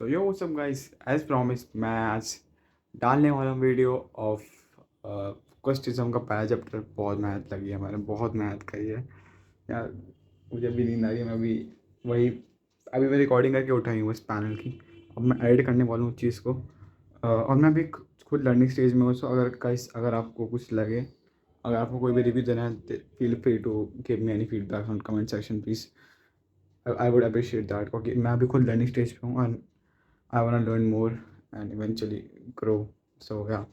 तो yo what's up guys, as promise मैं आज डालने वाला हूँ वीडियो ऑफ क्वेश्चनिज्म का पहला चैप्टर। बहुत मेहनत लगी है, मैंने बहुत मेहनत करी है यार। मुझे भी नींद आ रही है। मैं अभी वही अभी मैं रिकॉर्डिंग करके उठाई हूँ इस पैनल की। अब मैं एडिट करने वाला हूँ उस चीज़ को। और मैं भी खुद लर्निंग स्टेज में हूँ। सो अगर आपको कुछ लगे, अगर आपको कोई भी रिव्यू देना है, feel free to give me any feedback on comment section please. I would appreciate that, क्योंकि मैं अभी खुद लर्निंग स्टेज पे हूँ। I want to learn more and eventually grow. So yeah,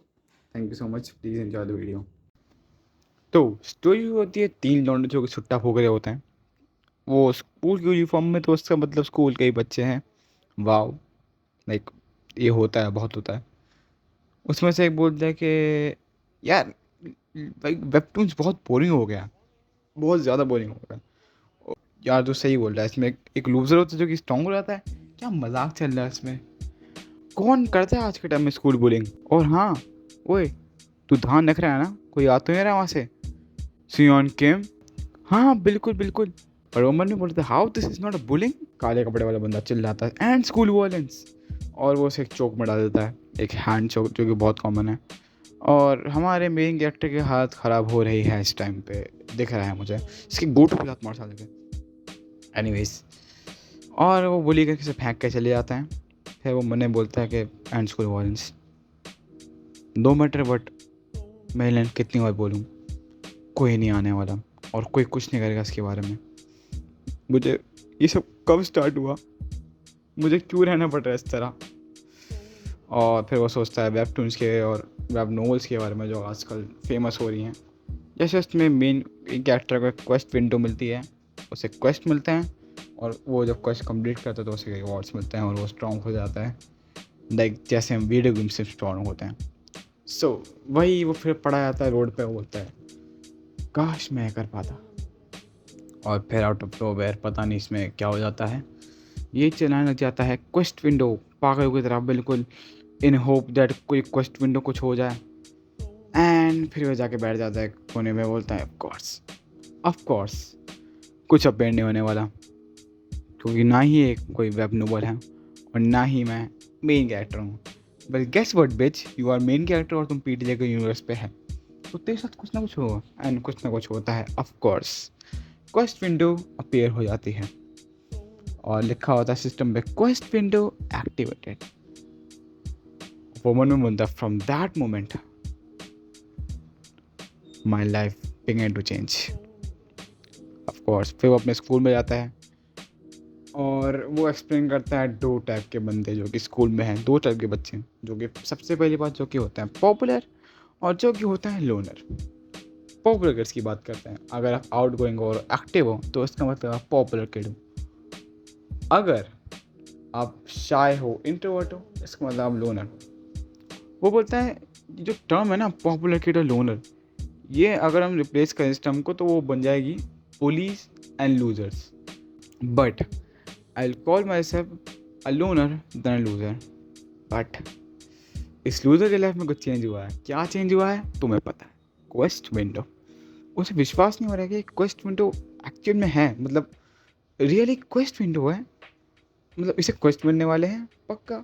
thank you so much. Please enjoy the video. तो story होती है तीन लौंडे जो कि छुट्टा फूक रहे होते हैं। वो स्कूल की यूनिफॉर्म में, तो उसका मतलब स्कूल के ही बच्चे हैं। वाओ, लाइक ये होता है, बहुत होता है। उसमें से एक बोलता है कि यार लाइक वेबटून्स बहुत बोरिंग हो गया, बहुत ज़्यादा बोरिंग हो गया। यार तो सही बोल रहा है। इसमें एक लूजर होता है जो कि स्ट्रॉन्ग हो जाता है। क्या मजाक चल रहा है इसमें। कौन करता है आज के टाइम में स्कूल बुलिंग। और हाँ, ओए तू ध्यान रख रहा है ना, कोई आ तो नहीं रहा वहाँ से। सियोन किम। हाँ बिल्कुल बिल्कुल। और रोमन ने बोलता है how this is not a bullying. काले कपड़े वाला बंदा चिल्लाता है एंड स्कूल वायलेंस। और वो उसे एक चौक में डाल देता है, एक हैंड चौक, जो कि बहुत कॉमन है। और हमारे मेन कैरेक्टर की हालत ख़राब हो रही है इस टाइम पे, दिख रहा है मुझे। इसकी गोट पे लात मार साले के। एनीवेज, और वो बुली करके से फेंक के चले जाते हैं। फिर वो मने बोलता है कि and school violence no matter but मैं कितनी बार बोलूँ, कोई नहीं आने वाला और कोई कुछ नहीं करेगा इसके बारे में। मुझे ये सब कब स्टार्ट हुआ, मुझे क्यों रहना पड़ रहा है इस तरह। और फिर वो सोचता है वेबटून्स के और वेब नॉवेल्स के बारे में जो आजकल फेमस हो रही हैं। जैसे उसमें मेन कैरेक्टर को क्वेस्ट विंडो मिलती है, उसे क्वेस्ट मिलते हैं। और वो जब क्वेस्ट कंप्लीट करता है तो उसे रिवॉर्ड्स मिलते हैं और वो स्ट्रॉन्ग हो जाता है, लाइक जैसे हम वीडियो गेम से स्ट्रॉन्ग होते हैं। सो वही वो फिर पड़ा जाता है रोड पे, बोलता है काश मैं कर पाता। और फिर आउट ऑफ नोवेयर पता नहीं इसमें क्या हो जाता है, ये चलाने लग जाता है क्वेस्ट विंडो पागल की तरह, बिल्कुल इन होप दैट कोई क्वेस्ट विंडो कुछ हो जाए। एंड फिर वो जाके बैठ जाता है कोने में, बोलता है ऑफ कोर्स कुछ अपडेट नहीं होने वाला, क्योंकि ना ही एक कोई वेब नोवेल है और ना ही मैं मेन कैरेक्टर हूँ। But guess what bitch, you are main character और तुम पीटीजे के यूनिवर्स पे है, तो तेरे साथ कुछ ना कुछ होगा। एंड कुछ ना कुछ होता है। Of course quest window appear हो जाती है और लिखा होता है सिस्टम पे क्वेस्ट विंडो एक्टिवेटेड। वो मन में बोलता है from that moment my life began to change. Of course फिर वो अपने स्कूल में जाता है और वो एक्सप्लेन करता है दो टाइप के बंदे जो कि स्कूल में हैं। दो टाइप के बच्चे हैं, जो कि सबसे पहली बात जो कि होता है पॉपुलर और जो कि होता है लोनर। पॉपुलर किड्स की बात करते हैं। अगर आप आउट गोइंग और एक्टिव हो तो इसका मतलब आप पॉपुलर किड हो। अगर आप शाय हो, इंट्रोवर्ट हो, इसका मतलब आप लोनर हो। वो बोलता है जो टर्म है ना पॉपुलर किड और लोनर, ये अगर हम रिप्लेस करें इस टर्म को तो वो बन जाएगी police and losers. But I will call myself a loner than a loser. But इस लूजर के लाइफ में कुछ चेंज हुआ है। क्या चेंज हुआ है तुम्हें पता है? Quest window. उसे विश्वास नहीं हो रहा है कि क्वेस्ट विंडो एक्चुअल में है, मतलब रियली क्वेस्ट विंडो है, मतलब इसे क्वेस्ट मिलने वाले हैं पक्का।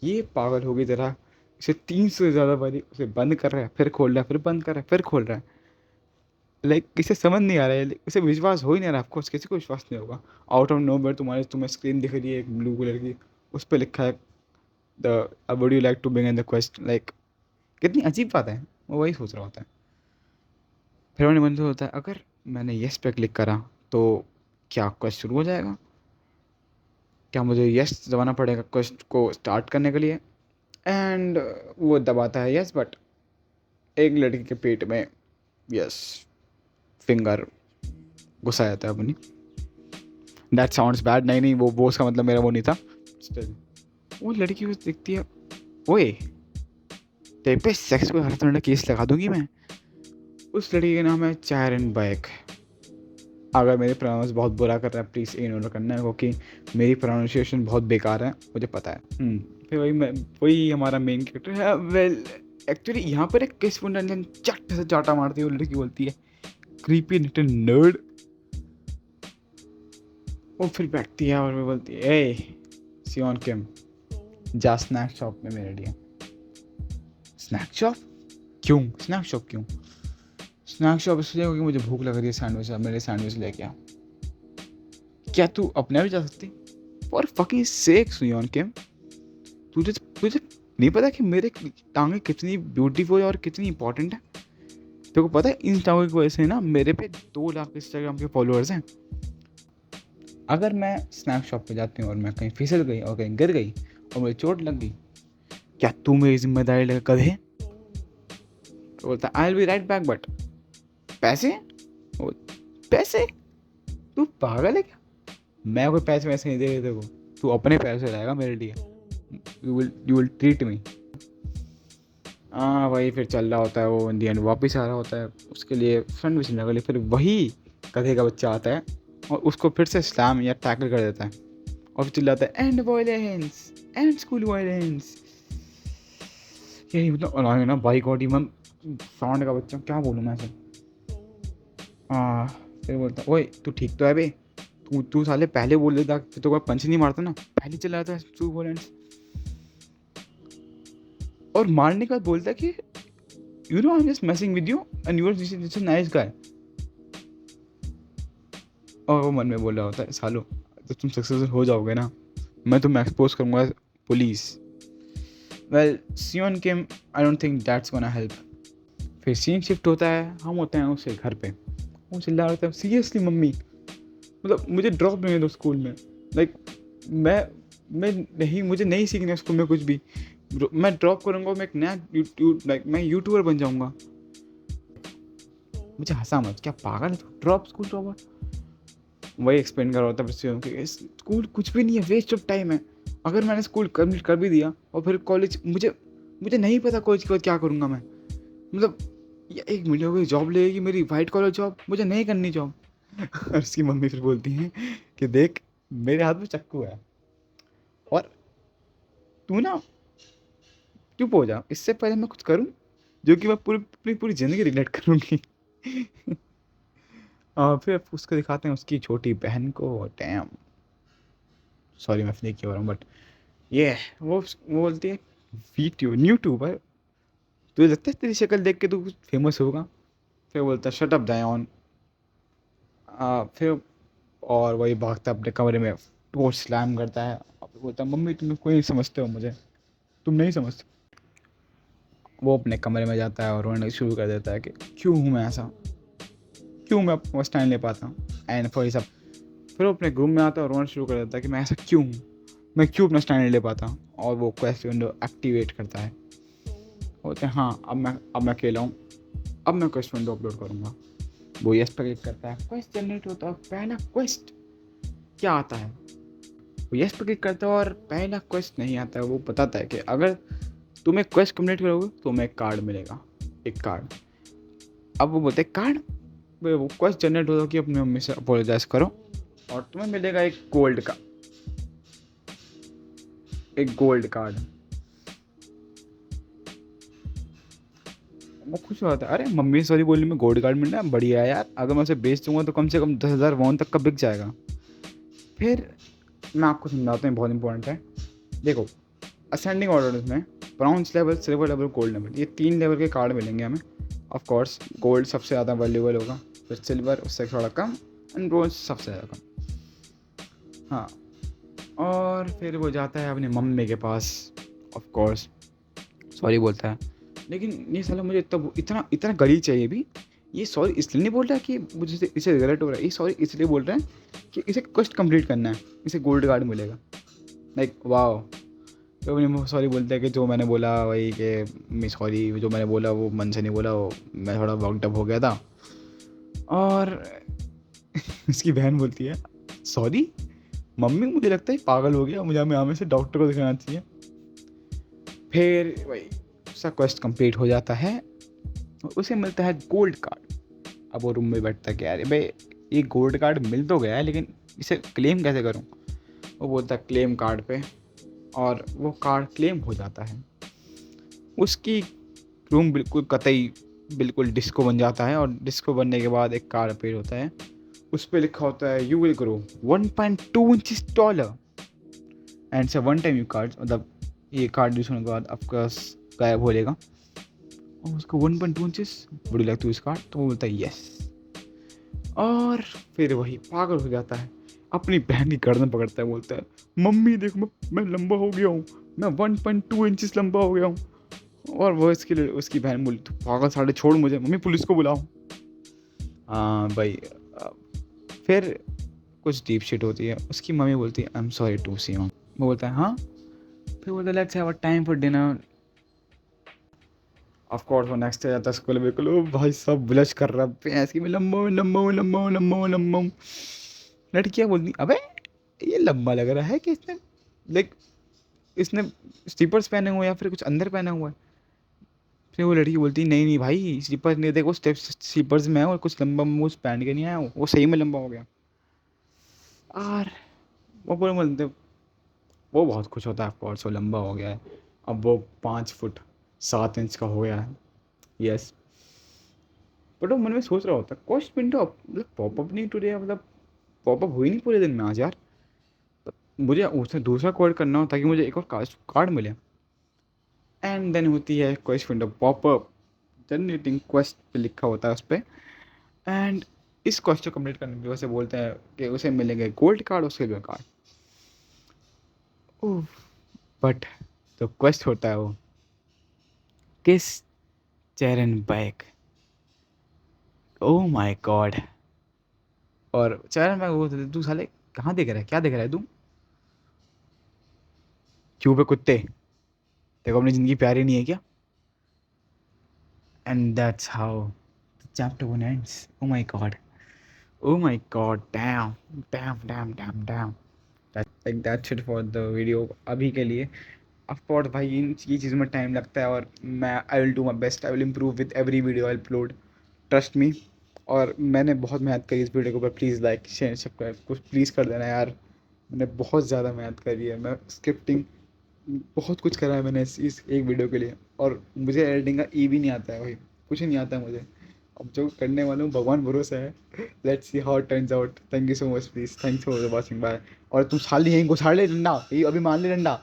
ये पागल होगी तरह इसे 300 से ज़्यादा बारी उसे बंद कर रहा है, फिर खोल रहा है, फिर बंद कर रहा है, फिर खोल रहा है। लाइक इसे समझ नहीं आ रहा है, इसे विश्वास हो ही नहीं रहा। आपको किसी को विश्वास नहीं होगा। आउट ऑफ नोवेयर तुम्हें स्क्रीन दिख रही है एक ब्लू कलर की, उस पर लिखा है the would you like to begin the quest. Like कितनी अजीब बात है। वो वही सोच रहा होता है। फिर उन्हें मन होता है अगर मैंने येस पे क्लिक करा तो क्या क्वेस्ट शुरू हो जाएगा, क्या मुझे यस दबाना पड़ेगा क्वेस्ट को स्टार्ट करने के लिए। एंड वो दबाता है यस, बट एक लड़की के पेट में यस फिंगर घुसा जाता है अपनी। That sounds bad. नहीं नहीं, वो उसका मतलब मेरा वो नहीं था। Still, वो लड़की को दिखती है, ओए तेरे पे सेक्स को हरासमेंट का केस लगा दूंगी मैं। उस लड़की का नाम है चारन बैक। अगर मेरी प्रोनाउंस बहुत बुरा कर रहा है प्लीज़ इग्नोर करना है, क्योंकि मेरी प्रोनाउंसिएशन बहुत बेकार है, मुझे पता है। फिर वही हमारा मेन कैरेक्टर है। वेल एक्चुअली यहाँ पर एक किस रंजन चट से चाटा मारती है। वो लड़की बोलती है क्रीपी लिटिल नर्ड। वो फिर बैठती है और वो बोलती है ए सियोन किम, जा स्नैक शॉप में मेरे लिए। स्नैक शॉप क्यों? स्नैक शॉप क्यों? स्नैक शॉप इसलिए क्योंकि मुझे भूख लग रही है, सैंडविच, मेरे सैंडविच लेके आ। क्या तू अपने भी जा सकती? फॉर फकिंग सेक सुयोन के, तुझे तुझे नहीं पता कि मेरे टांगे कितनी ब्यूटीफुल और कितनी इंपॉर्टेंट है? तेरे को पता है इन टांगों की वजह से ना मेरे पे 2 लाख इंस्टाग्राम के फॉलोअर्स हैं। अगर मैं स्नैक शॉप पे जाती हूँ और मैं कहीं फिसल गई और कहीं गिर गई और मुझे चोट लग गई, क्या तू मेरी जिम्मेदारी लेकर कदे? तो बोलता I will be right back, but पैसे? पैसे? तू पागल है क्या? मैं कोई पैसे वैसे नहीं देगा तेरे को, तू अपने पैसे लाएगा मेरे लिए। You will treat me. हाँ वही फिर चल रहा होता है, वो इंडियन वापस आ रहा होता है, उसके लिए फ्रेंड भी लगा ले, फिर वही गधे का बच्चा आता है और उसको फिर से स्लैम या टैकल कर देता है और फिर चिल्लाता है and violence, and school violence. यही मतलब अलाइन ना, बाई गॉड, मैं साउंड का बच्चा क्या बोलूँ मैं ऐसे। हाँ फिर बोलता ओए तू ठीक तो है बे, तू साले पहले बोल देता तो कोई पंच नहीं मारता ना, पहले चला जाता है स्कूल वायलेंस। और मारने के बाद बोलता है कि you know I am just messing with you and you are just a nice guy. और वो मन में बोल रहा होता है सालो तो तुम सक्सेसफुल हो जाओगे ना, मैं तुम्हें एक्सपोज करूँगा police. Well Sion came, I don't think that's gonna help. फिर सीन शिफ्ट होता है, हम होते हैं उसके घर पे। वो चिल्ला रहा था सीरियसली मम्मी, मतलब मुझे ड्रॉप नहीं दो स्कूल में। लाइक मैं नहीं, मुझे नहीं सीखना स्कूल में कुछ भी। मैं ड्रॉप करूँगा, मैं एक नया मैं यूट्यूबर बन जाऊँगा। मुझे हंसा मत, क्या पागल है तू? Drop school drop? वही एक्सप्लेन कर रहा होता है कि स्कूल कुछ भी नहीं है, वेस्ट ऑफ टाइम है। अगर मैंने स्कूल कंप्लीट कर भी दिया और फिर कॉलेज, मुझे मुझे नहीं पता कॉलेज के बाद क्या करूँगा मैं। मतलब या 1 मिनट हो गई, जॉब लगेगी मेरी, वाइट कॉलर जॉब, मुझे नहीं करनी जॉब। और उसकी मम्मी फिर बोलती हैं कि देख मेरे हाथ में चाकू है और तू ना चुप हो जा, इससे पहले मैं कुछ करूँ जो कि मैं पूरी पूरी ज़िंदगी रिग्रेट करूँगी। और फिर उसको दिखाते हैं उसकी छोटी बहन को। डैम, सॉरी मैं फ्लिक हो रहा हूँ, बट ये वो बोलती है वीट्यूब न्यूट्यूबर, तुझे लगता है तेरी शक्ल देख के तू फेमस होगा? फिर बोलता है शट अप जायॉन। फिर और वही भागता अपने कमरे में, टोर स्लैम करता है और फिर बोलता है मम्मी तुम कोई नहीं समझते हो मुझे, तुम नहीं समझते। वो अपने कमरे में जाता है और रोना शुरू कर देता है कि क्यों हूँ मैं ऐसा, क्यों मैं अपना स्टैंड ले पाता हूँ एंड फॉर सब। फिर वो अपने रूम में आता है और रोना शुरू कर देता है कि मैं ऐसा क्यों हूँ, मैं क्यों अपना स्टैंड नहीं ले पाता। और वो क्वेस्ट विंडो एक्टिवेट करता है। बोलते हैं हाँ अब मैं अकेला हूँ, अब मैं क्वेस्ट विंडो अपलोड करूँगा। वो यस पर क्लिक करता है, क्वेस्ट जनरेट होता है। पहला क्वेस्ट क्या आता है? वो यस पर क्लिक करता है और पहला क्वेस्ट नहीं आता है। वो बताता है कि अगर तुम एक क्वेस्ट कंप्लीट करोगे तो तुम्हें एक कार्ड मिलेगा, एक कार्ड। अब वो बोलते हैं कार्ड? वो क्वेस्ट जनरेट होता है कि अपनी मम्मी से अपोलोजाइज करो और तुम्हें मिलेगा एक गोल्ड का, एक गोल्ड कार्ड। वो खुश होता है, अरे मम्मी सॉरी बोलने में गोल्ड कार्ड मिल रहा है, बढ़िया है यार, अगर मैं उसे बेच दूंगा तो कम से कम 10,000 वॉन तक का बिक जाएगा। फिर मैं आपको समझाता हूँ, बहुत इंपॉर्टेंट है। देखो असेंडिंग ऑर्डर में bronze level, silver level, gold level, ये 3 लेवल के कार्ड मिलेंगे हमें। ऑफ कोर्स गोल्ड सबसे ज़्यादा वैल्यूबल होगा, फिर सिल्वर उससे थोड़ा कम एंड ब्रोंज सबसे ज़्यादा कम। हाँ, और फिर वो जाता है अपनी मम्मी के पास, ऑफ कोर्स सॉरी बोलता है। लेकिन ये साला मुझे इतना इतना गली चाहिए भी, ये सॉरी इसलिए नहीं बोल रहा कि मुझे इसे रिग्रेट हो रहा है, ये सॉरी इसलिए बोल रहा है कि इसे क्वेस्ट कंप्लीट करना है, इसे गोल्ड कार्ड मिलेगा। Like wow. तो अपनी सॉरी बोलते हैं कि जो मैंने बोला वही कि मैं सॉरी, जो मैंने बोला वो मन से नहीं बोला, वो मैं थोड़ा वर्कड अप हो गया था। और उसकी बहन बोलती है सॉरी मम्मी, मुझे लगता है पागल हो गया, मुझे हमें से डॉक्टर को दिखाना चाहिए। फिर वही उसका क्वेस्ट कंप्लीट हो जाता है और उसे मिलता है गोल्ड कार्ड। अब वो रूम में बैठता है कि अरे भाई ये गोल्ड कार्ड मिल तो गया है, लेकिन इसे क्लेम कैसे करूं? वो बोलता है क्लेम कार्ड पे, और वो कार्ड क्लेम हो जाता है। उसकी रूम बिल्कुल डिस्को बन जाता है, और डिस्को बनने के बाद एक कार्ड अपीयर होता है, उस पर लिखा होता है you will grow 1.2 inches taller and it's a one time you card, मतलब ये कार्ड यूज होने के बाद आपका गायब हो जाएगा। और उसको 1.2 इंचेस बड़ी लगती है इस कार्ड, तो वो बोलता है यस। और फिर वही पागल हो जाता है, अपनी बहन की गर्दन पकड़ता है, बोलता है मम्मी देखो मैं लंबा हो गया हूँ, मैं 1.2 इंचेस लंबा हो गया हूँ। और वो इसके लिए उसकी बहन बोली तू पागल साले छोड़ मुझे, मम्मी पुलिस को बुलाओ। हाँ भाई। फिर कुछ डीप शिट होती है, उसकी मम्मी बोलती है आई एम सॉरी टू सी मम। वो बोलता है हाँ। फिर बोलता है let's have a time for dinner. Of course वो नेक्स्ट डे जाता है स्कूल, बिल्कुल ओ भाई सब ब्लश कर रहा है, भैंस की मैं लंबा हूँ लंबा हूँ लंबा हूँ लंबा हूँ लंबा हूँ। लड़कियाँ बोलती अबे ये लंबा लग रहा है कि इसने लाइक इसने स्लीपर्स पहने हुए या फिर कुछ अंदर पहना हुआ है। फिर वो लड़की बोलती नहीं नहीं भाई स्लीपर्स नहीं, देखो स्टेप स्लीपर्स में है और कुछ लंबा मुँह उस पहन के नहीं आया वो सही में लंबा हो गया। और वो पूरे बोलते वो बहुत खुश होता है, ऑफकोर्स वो लंबा हो गया है, अब वो 5 फुट 7 इंच का हो गया है। यस। बट वो मन में सोच रहा होता है कॉस्ट विंडो मतलब पॉपअप नहीं टुडे, मतलब पॉपअप हुई नहीं पूरे दिन में आज यार। मुझे उसमें दूसरा कोड करना हो ताकि मुझे एक और कार्ड मिले। एंड देन होती है quest window popup, generating quest पे लिखा होता है उस पर। एंड इस क्वेस्ट को कंप्लीट करने की वजह से बोलते हैं कि उसे मिलेंगे गोल्ड कार्ड और सिल्वर कार्ड। ओह बट तो क्वेस्ट होता है वो किस Cheran back. Oh my God. और चेरन बैक वो तू साले कहाँ देख रहा है, क्या देख रहा है तू, चूहे कुत्ते, देखो अपनी ज़िंदगी प्यारी नहीं है क्या। And that's how chapter 1 ends. Oh my god. Oh my god. Damn. Damn, damn, damn, damn. That's it for the video अभी के लिए। ऑफ कोर्स भाई इन ये चीज़ों में टाइम लगता है और मैं I will do my best, I will improve with every video I upload, trust me. और मैंने बहुत मेहनत करी इस वीडियो के ऊपर, प्लीज़ लाइक शेयर सब्सक्राइब कुछ प्लीज़ कर देना यार। मैंने बहुत ज़्यादा मेहनत करी है, मैं स्क्रिप्टिंग बहुत कुछ करा है मैंने इस एक वीडियो के लिए। और मुझे एडिटिंग का ई भी नहीं आता है भाई, कुछ नहीं आता है मुझे। अब जो करने वाला हूँ भगवान भरोसा है, let's see how it turns out. Thank you so much, please thanks for watching, bye. और तुम साली यहीं घुसाड़ ले डंडा, ये अभी मान ले डंडा।